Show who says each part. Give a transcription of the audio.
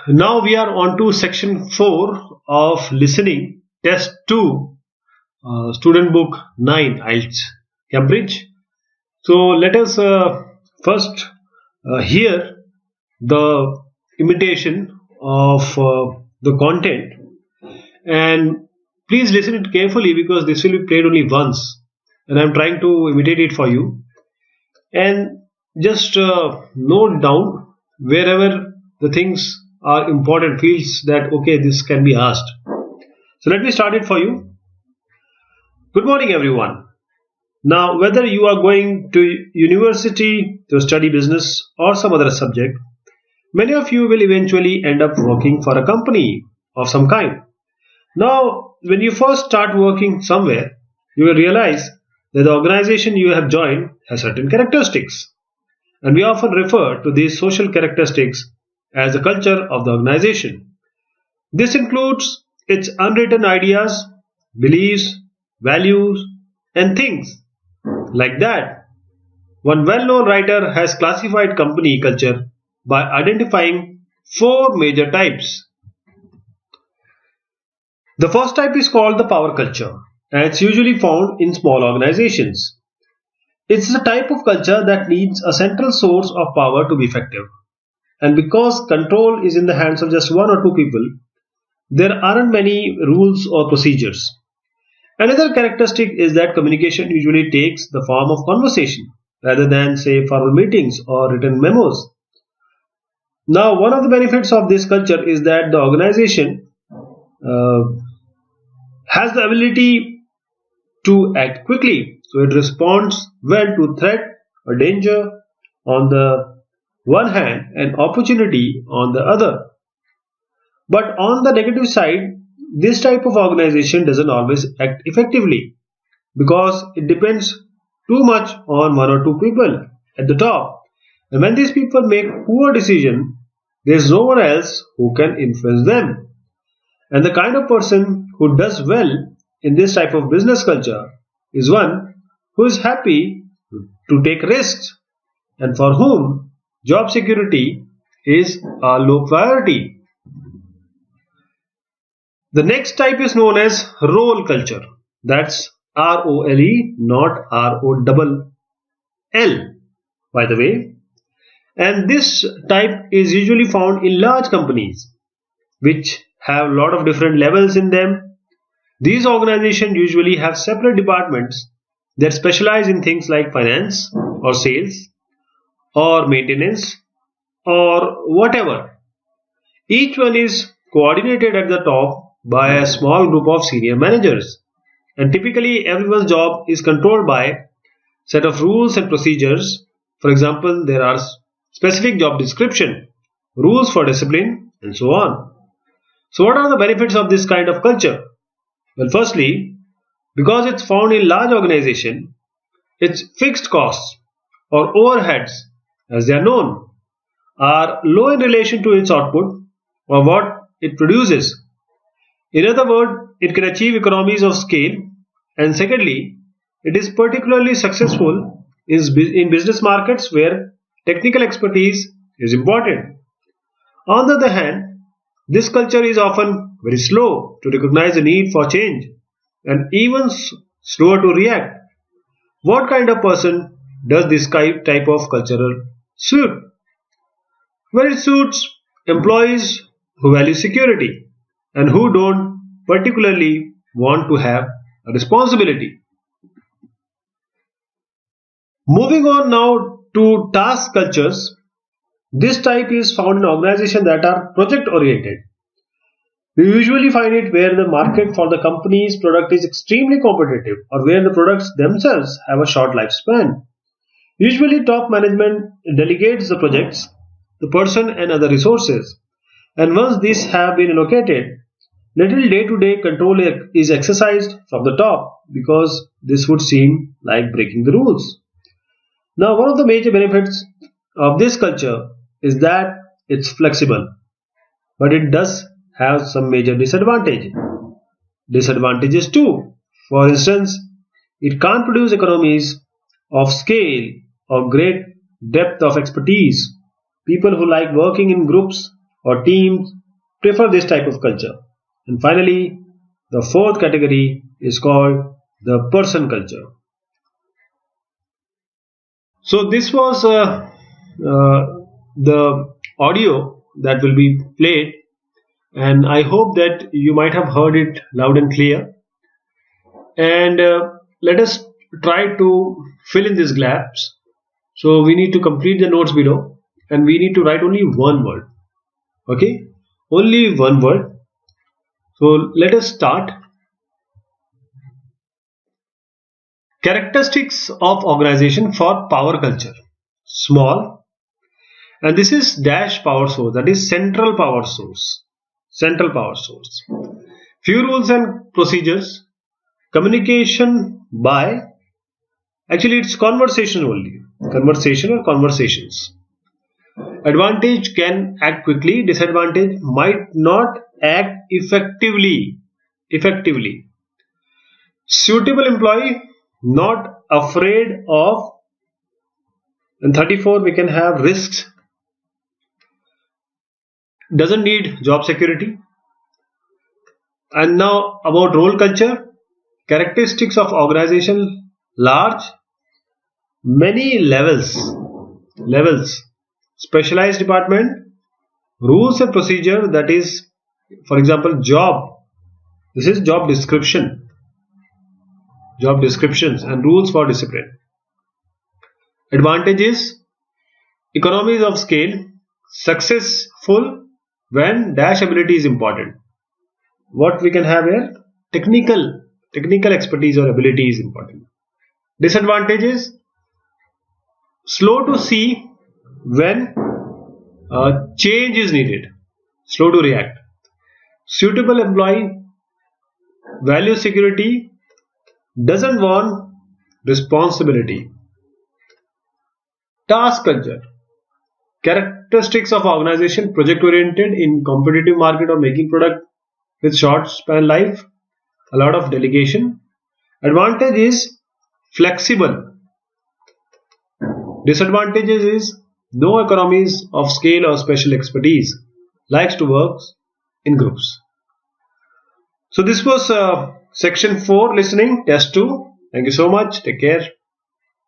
Speaker 1: Now we are on to section 4 of listening test 2, student book 9 IELTS Cambridge. So let us first hear the imitation of the content, and please listen it carefully because this will be played only once and I'm trying to imitate it for you, and just note down wherever the things are important fields that okay this can be asked. So let me start it for you. Good morning everyone. Now whether you are going to university to study business or some other subject, many of you will eventually end up working for a company of some kind. Now when you first start working somewhere, you will realize that the organization you have joined has certain characteristics, and we often refer to these social characteristics as the culture of the organization. This includes its unwritten ideas, beliefs, values, and things like that. One well known writer has classified company culture by identifying four major types. The first type is called the power culture, and it's usually found in small organizations. It's a type of culture that needs a central source of power to be effective. And because control is in the hands of just one or two people, there aren't many rules or procedures. Another characteristic is that communication usually takes the form of conversation rather than, say, formal meetings or written memos. Now, one of the benefits of this culture is that the organization uh, has the ability to act quickly. So it responds well to threat or danger on the one hand and opportunity on the other. But on the negative side, this type of organization doesn't always act effectively because it depends too much on one or two people at the top. And when these people make poor decisions, there's no one else who can influence them. And the kind of person who does well in this type of business culture is one who is happy to take risks and for whom job security is a low priority. The next type is known as role culture. That's ROLE, not ROLL, by the way. And this type is usually found in large companies, which have a lot of different levels in them. These organizations usually have separate departments that specialize in things like finance or sales or maintenance or whatever. Each one is coordinated at the top by a small group of senior managers, and typically everyone's job is controlled by a set of rules and procedures. For example, there are specific job description, rules for discipline, and so on. So what are the benefits of this kind of culture? Well, firstly, because it's found in large organization, its fixed costs or overheads, as they are known, are low in relation to its output or what it produces. In other words, it can achieve economies of scale, and secondly, it is particularly successful in business markets where technical expertise is important. On the other hand, this culture is often very slow to recognize the need for change and even slower to react. What kind of person does this type of cultural suit? Well, it suits employees who value security and who don't particularly want to have a responsibility. Moving on now to task cultures, this type is found in organizations that are project oriented. We usually find it where the market for the company's product is extremely competitive or where the products themselves have a short lifespan. Usually, top management delegates the projects, the person, and other resources. And once these have been allocated, little day to day control is exercised from the top because this would seem like breaking the rules. Now, one of the major benefits of this culture is that it's flexible, but it does have some major disadvantages too. For instance, it can't produce economies of scale or great depth of expertise. People who like working in groups or teams prefer this type of culture. And finally, the fourth category is called the person culture. So this was the audio that will be played, and I hope that you might have heard it loud and clear. And let us try to fill in these gaps. So we need to complete the notes below, and we need to write only one word. Okay, only one word. So let us start. Characteristics of organization for power culture. Small, and this is dash power source, that is central power source. Central power source. Few rules and procedures. Communication by, actually it's conversation only. Conversation or conversations. Advantage can act quickly. Disadvantage might not act effectively. Suitable employee, not afraid of. And 34, we can have risks, doesn't need job security. And now about role culture. Characteristics of organization: large, many levels, specialized department, rules and procedure, that is, for example, job. This is job description, job descriptions and rules for discipline. Advantages: economies of scale, successful when dash ability is important. What we can have here? Technical expertise or ability is important. Disadvantages: slow to see when change is needed, slow to react. Suitable employee, value security, doesn't want responsibility. Task culture. Characteristics of organization: project oriented in competitive market or making product with short span life, a lot of delegation. Advantage is flexible. Disadvantages is no economies of scale or special expertise, likes to work in groups. So this was section 4 listening test 2. Thank you so much. Take care.